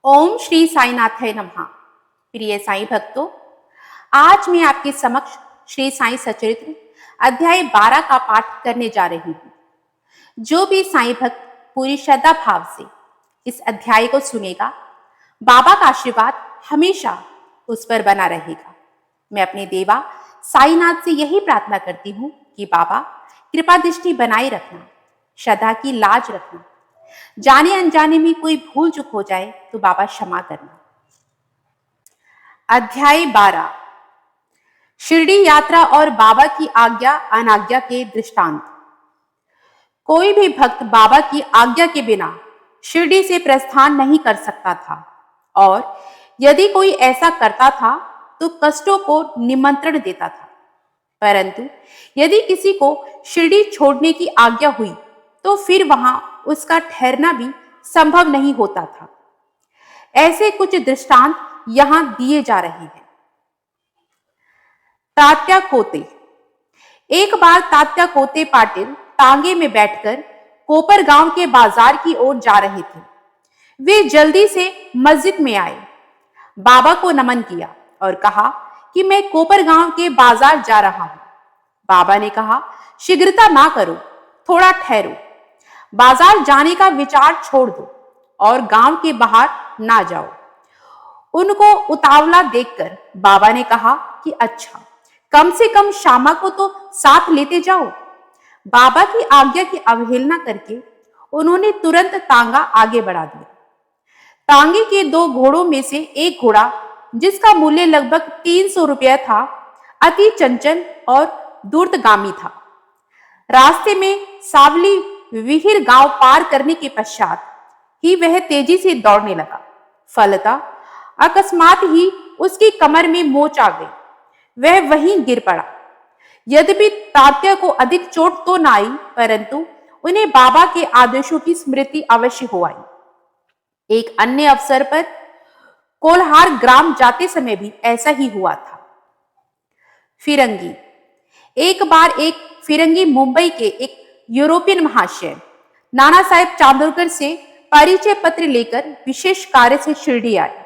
ओम श्री साईनाथाय नमः। प्रिय साईं भक्तों, आज मैं आपके समक्ष श्री साईं सचरित्र अध्याय 12 का पाठ करने जा रही हूँ। जो भी साईं भक्त पूरी श्रद्धा भाव से इस अध्याय को सुनेगा, बाबा का आशीर्वाद हमेशा उस पर बना रहेगा। मैं अपने देवा साईनाथ से यही प्रार्थना करती हूँ कि बाबा कृपा दृष्टि बनाए रखना, श्रद्धा की लाज रखना, जाने अनजाने में कोई भूल चूक हो जाए तो बाबा क्षमा करना। अध्याय 12, शिरडी यात्रा और बाबा की आज्ञा अनाज्ञा के दृष्टांत। कोई भी भक्त बाबा की आज्ञा के बिना शिरडी से प्रस्थान नहीं कर सकता था, और यदि कोई ऐसा करता था तो कष्टों को निमंत्रण देता था। परंतु यदि किसी को शिरडी छोड़ने की आज्ञा हुई तो फिर वहां उसका ठहरना भी संभव नहीं होता था। ऐसे कुछ दृष्टांत यहां दिए जा रहे हैं। तात्या कोते। एक बार तात्या कोते पाटिल तांगे में बैठकर कोपर गांव के बाजार की ओर जा रहे थे। वे जल्दी से मस्जिद में आए, बाबा को नमन किया और कहा कि मैं कोपर गांव के बाजार जा रहा हूं। बाबा ने कहा, शीघ्रता ना करो, थोड़ा ठहरो। बाजार जाने का विचार छोड़ दो और गांव के बाहर ना जाओ। उनको उतावला देखकर बाबा ने कहा कि अच्छा, कम से कम श्यामा को तो साथ लेते जाओ। बाबा की आज्ञा की अवहेलना करके उन्होंने तुरंत तांगा आगे बढ़ा दिया। तांगे के दो घोड़ों में से एक घोड़ा, जिसका मूल्य लगभग 300 रुपया था, अति चंचल और दूरगामी था। रास्ते में सावली विहिर गांव पार करने के पश्चात ही वह तेजी से दौड़ने लगा। फलतः अकस्मात ही उसकी कमर में मोच आ गई, वह वहीं गिर पड़ा। यद्यपि तात्या को अधिक चोट तो न आई, परंतु उन्हें बाबा के आदेशों की स्मृति अवश्य हो आई। एक अन्य अवसर पर कोल्हार ग्राम जाते समय भी ऐसा ही हुआ था। फिरंगी। एक बार एक फिरंगी मुंबई के एक यूरोपियन महाशय नाना साहेब चांदोरकर से परिचय पत्र लेकर विशेष कार्य से शिरडी आए।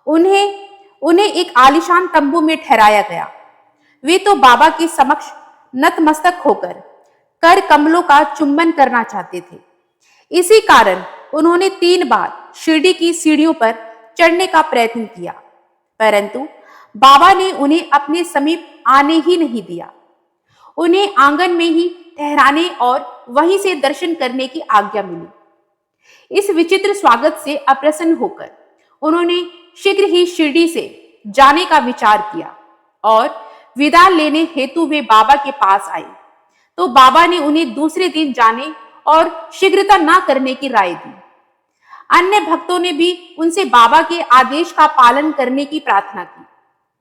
उन्हें एक आलीशान तंबू में ठहराया गया। वे तो बाबा के समक्ष नतमस्तक होकर कर कमलों का चुंबन करना चाहते थे। इसी कारण उन्होंने 3 बार शिरडी की सीढ़ियों पर चढ़ने का प्रयत्न किया, परंतु बाबा ने उन्हें अपने समीप आने ही नहीं दिया। उन्हें आंगन में ही ठहराने और वहीं से दर्शन करने की आज्ञा मिली। इस विचित्र स्वागत से अप्रसन्न होकर उन्होंने शीघ्र ही शिरडी से जाने का विचार किया और विदा लेने हेतु वे बाबा के पास आए तो बाबा ने उन्हें दूसरे दिन जाने और शीघ्रता न करने की राय दी। अन्य भक्तों ने भी उनसे बाबा के आदेश का पालन करने की प्रार्थना की,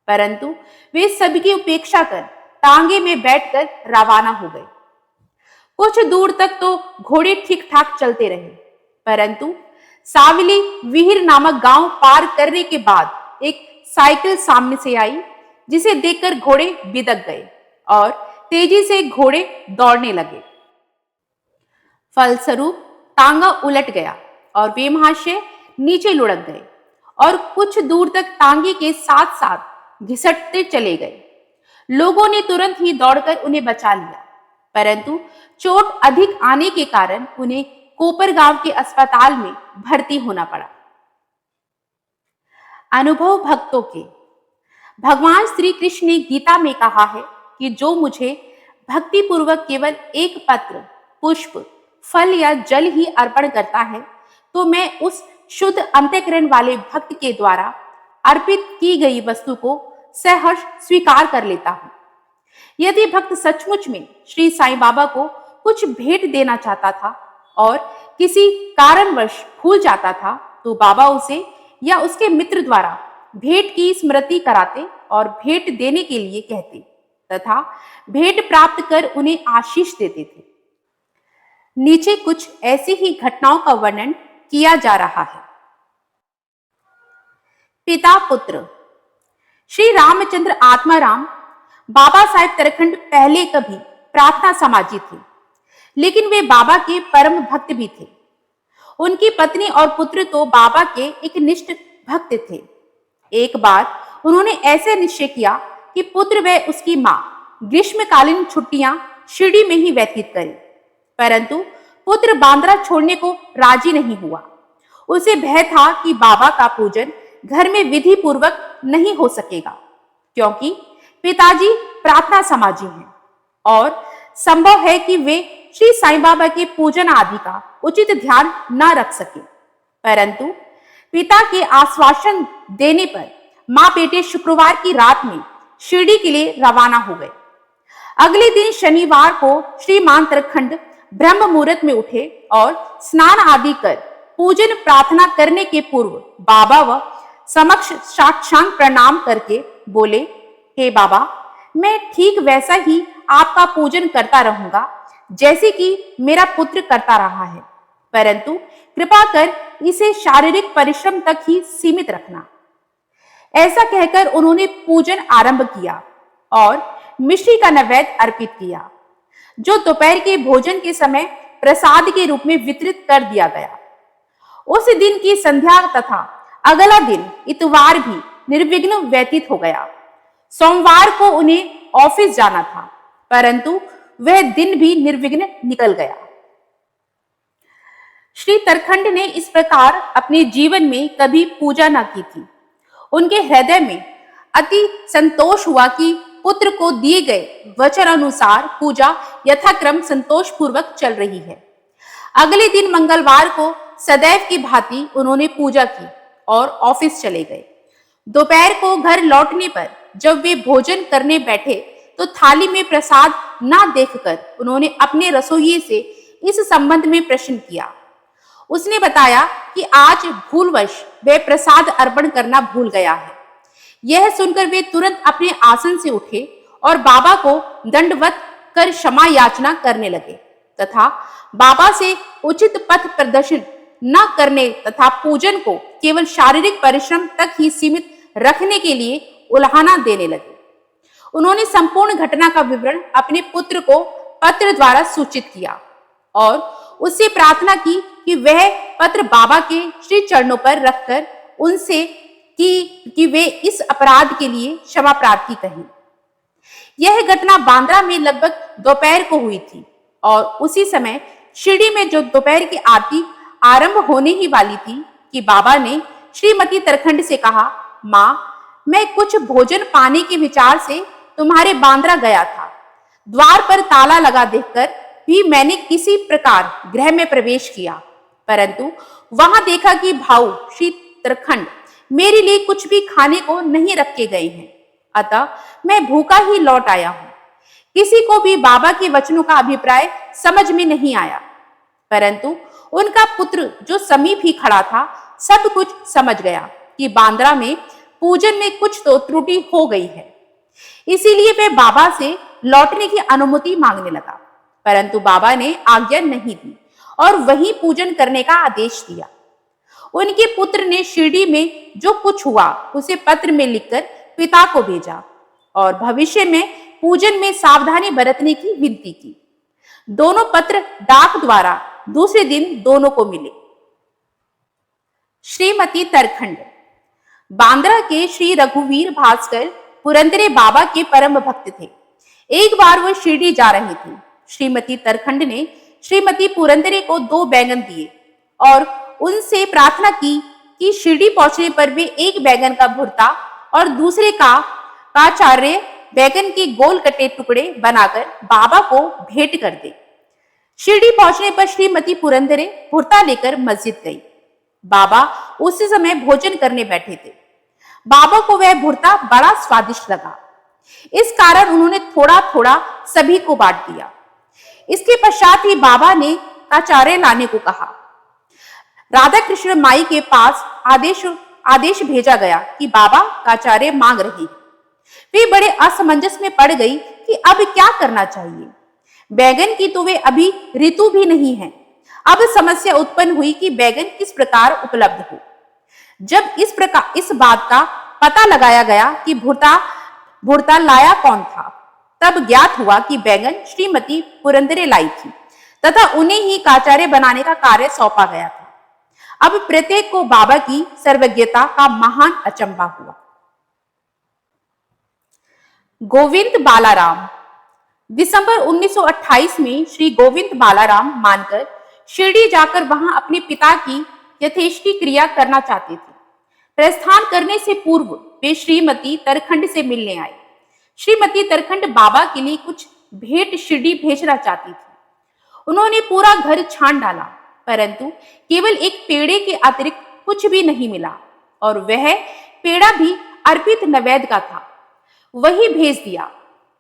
परंतु वे सबकी उपेक्षा कर तांगे में बैठकर रवाना हो गए। कुछ दूर तक तो घोड़े ठीक ठाक चलते रहे, परंतु सावली विहिर नामक गांव पार करने के बाद एक साइकिल सामने से आई, जिसे देखकर घोड़े बिदक गए और तेजी से घोड़े दौड़ने लगे। फलस्वरूप तांगा उलट गया और वे महाशय नीचे लुढ़क गए और कुछ दूर तक तांगे के साथ साथ घिसटते चले गए। लोगों ने तुरंत ही दौड़कर उन्हें बचा लिया, परंतु चोट अधिक आने के कारण उन्हें कोपर गांव के अस्पताल में भर्ती होना पड़ा। अनुभव भक्तों के। भगवान श्री कृष्ण ने गीता में कहा है कि जो मुझे भक्ति पूर्वक केवल एक पत्र, पुष्प, फल या जल ही अर्पण करता है तो मैं उस शुद्ध अंतःकरण वाले भक्त के द्वारा अर्पित की गई वस्तु को सहर्ष स्वीकार कर लेता हूं। यदि भक्त सचमुच में श्री साईं बाबा को कुछ भेंट देना चाहता था और किसी कारणवश भूल जाता था तो बाबा उसे या उसके मित्र द्वारा भेंट की स्मृति कराते और भेंट देने के लिए कहते तथा भेंट प्राप्त कर उन्हें आशीष देते थे। नीचे कुछ ऐसी ही घटनाओं का वर्णन किया जा रहा है। पिता पुत्र। श्री रामचंद्र आत्माराम बाबा साहेब तरखंड पहले कभी प्रार्थना समाजी थे, लेकिन वे बाबा के परम भक्त भी थे। उनकी पत्नी और पुत्र तो बाबा के एक निष्ठ भक्त थे। एक बार उन्होंने ऐसे निश्चय किया कि पुत्र व उसकी मां ग्रीष्मकालीन छुट्टियां शिरडी में ही व्यतीत करें, परंतु पुत्र बांद्रा छोड़ने को राजी नहीं हुआ। उसे भय था कि बाबा का पूजन घर में विधि पूर्वक नहीं हो सकेगा, क्योंकि पिताजी प्रार्थना समाजी हैं और संभव है कि वे श्री साईं बाबा के पूजन आदि का उचित ध्यान न रख सके। परंतु पिता के आश्वासन देने पर मां बेटे शुक्रवार की रात में शिरडी के लिए रवाना हो गए। अगले दिन शनिवार को श्रीमान तरखंड ब्रह्म मुहूर्त में उठे और स्नान आदि कर पूजन प्रार्थना करने के पूर्व बाबा व समक्ष साष्टांग प्रणाम करके बोले, हे बाबा, मैं ठीक वैसा ही आपका पूजन करता रहूंगा जैसे कि मेरा पुत्र करता रहा है, परंतु कृपा कर इसे शारीरिक परिश्रम तक ही सीमित रखना। ऐसा कहकर उन्होंने पूजन आरंभ किया और मिश्री का नैवेद्य अर्पित किया, जो दोपहर के भोजन के समय प्रसाद के रूप में वितरित कर दिया गया। उस दिन की संध्या तथा अगला दिन इतवार भी निर्विघ्न व्यतीत हो गया। सोमवार को उन्हें ऑफिस जाना था, परंतु वह दिन भी निर्विघ्न निकल गया। श्री तरखंड ने इस प्रकार अपने जीवन में कभी पूजा न की थी। उनके हृदय में अति संतोष हुआ कि पुत्र को दिए गए वचन अनुसार पूजा यथाक्रम संतोष पूर्वक चल रही है। अगले दिन मंगलवार को सदैव की भांति उन्होंने पूजा की और ऑफिस चले गए। दोपहर को घर लौटने पर जब वे भोजन करने बैठे तो थाली में प्रसाद ना देखकर उन्होंने अपने रसोइये से इस संबंध में प्रश्न किया। उसने बताया कि आज भूलवश वे प्रसाद अर्पण करना भूल गया है। यह सुनकर वे तुरंत अपने आसन से उठे और बाबा को दंडवत कर क्षमा याचना करने लगे तथा बाबा से उचित पथ प्रदर्शन न करने तथा पूजन को केवल शारीरिक परिश्रम तक ही सीमित रखने के लिए उल्हाना देने लगे। उन्होंने संपूर्ण घटना का विवरण अपने पुत्र को पत्र द्वारा सूचित किया और उससे प्रार्थना की कि वह पत्र बाबा के श्री चरणों पर रखकर उनसे कि वे इस अपराध के लिए क्षमा प्रार्थी कहें। यह घटना बांद्रा में लगभग दोपहर को हुई थी और उसी समय शिरडी में जो दोपहर की आरती आरंभ होने ही वाली थी कि बाबा ने श्रीमती तरखंड से कहा, माँ, मैं कुछ भोजन पाने के विचार से तुम्हारे बांद्रा गया था। द्वार पर ताला लगा देखकर भी मैंने किसी प्रकार गृह में प्रवेश किया, परंतु वहां देखा कि भाऊ श्री तरखंड मेरे लिए कुछ भी खाने को नहीं रखे गए हैं, अतः मैं भूखा ही लौट आया हूं। किसी को भी बाबा के वचनों का अभिप्राय समझ में नहीं आया, परंतु उनका पुत्र जो समीप ही खड़ा था सब कुछ समझ गया कि बांद्रा में पूजन में कुछ तो त्रुटि हो गई है। इसीलिए वह बाबा से लौटने की अनुमति मांगने लगा, परंतु बाबा ने आज्ञा नहीं दी और वहीं पूजन करने का आदेश दिया। उनके पुत्र ने शिरडी में जो कुछ हुआ उसे पत्र में लिखकर पिता को भेजा और भविष्य में पूजन में सावधानी बरतने की विनती की। दोनों पत्र डाक द्वारा दूसरे दिन दोनों को मिले। श्रीमती तरखंड बांद्रा के श्री रघुवीर भास्कर पुरंदरे बाबा के परम भक्त थे। एक बार वह शिरडी जा रहे थे। श्रीमती तरखंड ने श्रीमती पुरंदरे को 2 बैंगन दिए और उनसे प्रार्थना की कि शिरडी पहुंचने पर वे एक बैंगन का भुर्ता और दूसरे का काचार्य बैंगन के गोल कटे टुकड़े बनाकर बाबा को भेंट कर दे। शिरडी पहुंचने पर श्रीमती पुरंदरे भुर्ता लेकर मस्जिद गई। बाबा उसी समय भोजन करने बैठे थे। बाबा को वह भुर्ता बड़ा स्वादिष्ट लगा, इस कारण उन्होंने थोड़ा थोड़ा सभी को बांट दिया। इसके पश्चात ही बाबा ने काचार्य लाने को कहा। राधा कृष्ण माई के पास आदेश भेजा गया कि बाबा काचार्य मांग रहे हैं। वे बड़े असमंजस में पड़ गई कि अब क्या करना चाहिए। बैगन की तो वे अभी ऋतु भी नहीं है। अब समस्या उत्पन्न हुई कि बैगन किस प्रकार उपलब्ध हो। जब इस बात का पता लगाया गया कि भुर्ता लाया कौन था, तब ज्ञात हुआ कि बैगन श्रीमती पुरंदरे लाई थी तथा उन्हें ही काचार्य बनाने का कार्य सौंपा गया था। अब प्रत्येक को बाबा की सर्वज्ञता का महान अचंभा हुआ। गोविंद बालाराम। दिसंबर 1928 में श्री गोविंद बालाराम मानकर शिरडी जाकर वहां अपने पिता की यथेष्टि क्रिया करना चाहते थे। प्रस्थान करने से पूर्व वे श्रीमती तरखंड से मिलने आए। श्रीमती तरखंड बाबा के लिए कुछ भेंट शिरडी भेजना चाहती थी। उन्होंने पूरा घर छान डाला, परंतु केवल एक पेड़े के अतिरिक्त कुछ भी नहीं मिला, और वह पेड़ा भी अर्पित नैवेद्य का था। वही भेज दिया।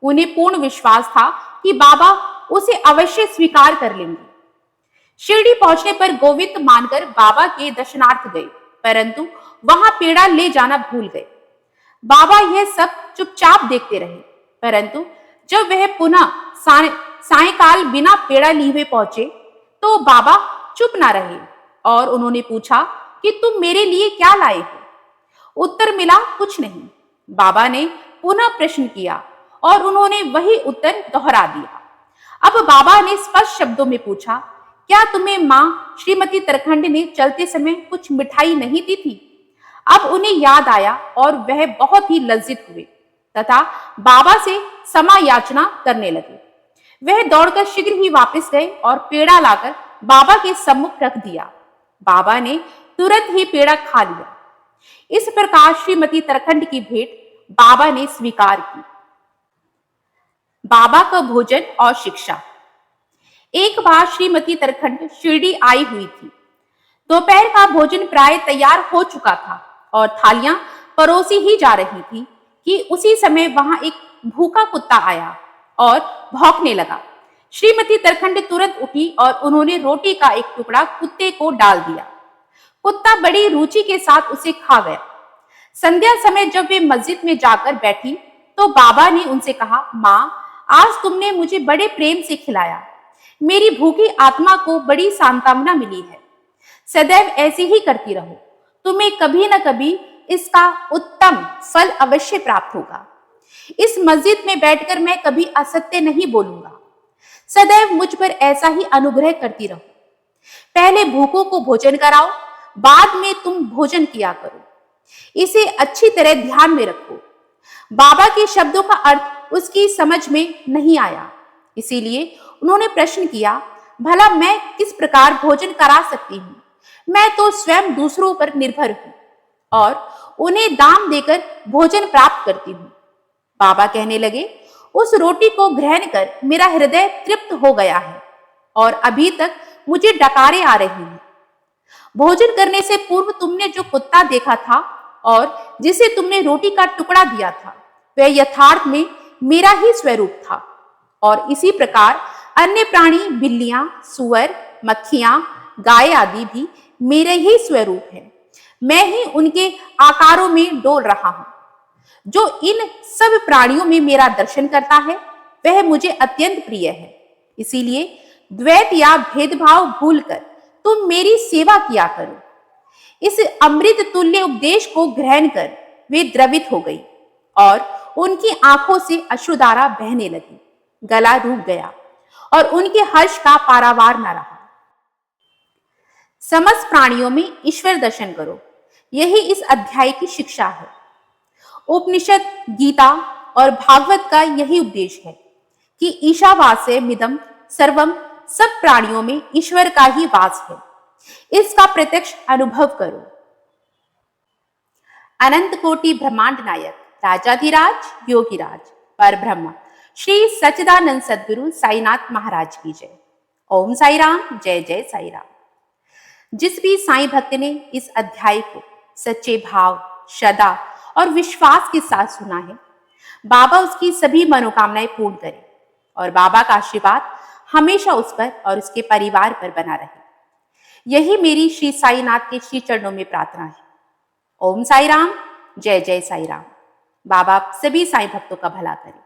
उन्हें पूर्ण विश्वास था कि बाबा उसे अवश्य स्वीकार कर लेंगे। शिरडी पहुंचने पर गोविंद मानकर बाबा के दर्शनार्थ गए, परंतु वहां पेड़ा ले जाना भूल गए। बाबा यह सब चुपचाप देखते रहे, परंतु जब वह पुनः सायंकाल बिना पेड़ा लिए हुए पहुंचे तो बाबा चुप ना रहे और उन्होंने पूछा कि तुम मेरे लिए क्या लाए हो? उत्तर मिला कुछ नहीं। बाबा ने पुनः प्रश्न किया और उन्होंने वही उत्तर दोहरा दिया। अब बाबा ने स्पष्ट शब्दों में पूछा, क्या तुम्हें मां श्रीमती तरखंड ने चलते समय कुछ मिठाई नहीं दी थी? अब उन्हें याद आया और वह बहुत ही लज्जित हुए तथा बाबा से क्षमा याचना करने लगे। वह दौड़कर शीघ्र ही वापस गए और पेड़ा लाकर बाबा के सम्मुख रख दिया। बाबा ने तुरंत ही पेड़ा खा लिया। इस प्रकार श्रीमती तरखंड की भेंट बाबा ने स्वीकार की। बाबा का भोजन और शिक्षा। एक बार श्रीमती तरखंड शिरडी आई हुई थी। दोपहर का भोजन प्राय तैयार हो चुका था और थालियां परोसी ही जा रही थी कि उसी समय वहां एक भूखा कुत्ता आया और भौंकने लगा। श्रीमती तरखंड तुरंत उठी और उन्होंने रोटी का एक टुकड़ा कुत्ते को डाल दिया। कुत्ता बड़ी रुचि के साथ उसे खा गया। संध्या समय जब वे मस्जिद में जाकर बैठी तो बाबा ने उनसे कहा, मां, आज तुमने मुझे बड़े प्रेम से खिलाया। मेरी भूखी आत्मा को बड़ी सांत्वना मिली है। सदैव ऐसे ही करती रहो, तुम्हें कभी न कभी इसका उत्तम फल अवश्य प्राप्त होगा। इस मस्जिद में बैठकर मैं कभी असत्य नहीं बोलूंगा। सदैव मुझ पर ऐसा ही अनुग्रह करती रहो। पहले भूखों को भोजन कराओ, बाद में तुम भोजन किया करो। इसे अच्छी तरह ध्यान में रखो। बाबा के शब्दों का अर्थ उसकी समझ में नहीं आया, इसीलिए उन्होंने प्रश्न किया, भला मैं किस प्रकार भोजन करा सकती हूँ? मैं तो स्वयं दूसरों पर निर्भर हूँ और उन्हें दाम देकर भोजन प्राप्त करती हूँ। बाबा कहने लगे, उस रोटी को ग्रहण कर मेरा हृदय तृप्त हो गया है और अभी तक मुझे डकारें आ रही हैं। भोजन करने से पूर्व तुमने जो कुत्ता देखा था और जिसे तुमने रोटी का टुकड़ा दिया था, वह यथार्थ में मेरा ही स्वरूप था। और इसी प्रकार अन्य प्राणी, बिल्लियां, सुअर, मक्खियां, गाय आदि भी मेरे ही स्वरूप है। मैं ही उनके आकारों में डोल रहा हूं। जो इन सब प्राणियों में मेरा दर्शन करता है वह मुझे अत्यंत प्रिय है। इसीलिए द्वैत या भेदभाव भूलकर तुम मेरी सेवा किया करो। इस अमृत तुल्य उपदेश को ग्रहण कर वे द्रवित हो गई और उनकी आंखों से अश्रुधारा बहने लगी। गला रूक गया और उनके हर्ष का पारावार न रहा। समस्त प्राणियों में ईश्वर दर्शन करो, यही इस अध्याय की शिक्षा है। उपनिषद, गीता और भागवत का यही उपदेश है कि ईशावास्य मिदम सर्वम, सब प्राणियों में ईश्वर का ही वास है। इसका प्रत्यक्ष अनुभव करो। अनंत कोटि ब्रह्मांड नायक, राजाधिराज, योगीराज, परब्रह्म श्री सच्चिदानंद सद्गुरु साईनाथ महाराज की जय। ओम साई राम, जय जय साई राम। जिस भी साईं भक्त ने इस अध्याय को सच्चे भाव, श्रद्धा और विश्वास के साथ सुना है, बाबा उसकी सभी मनोकामनाएं पूर्ण करे और बाबा का आशीर्वाद हमेशा उस पर और उसके परिवार पर बना रहे। यही मेरी श्री साईनाथ के श्री चरणों में प्रार्थना है। ओम साई राम, जय जय साई राम। बाबा सभी साईं भक्तों का भला करे।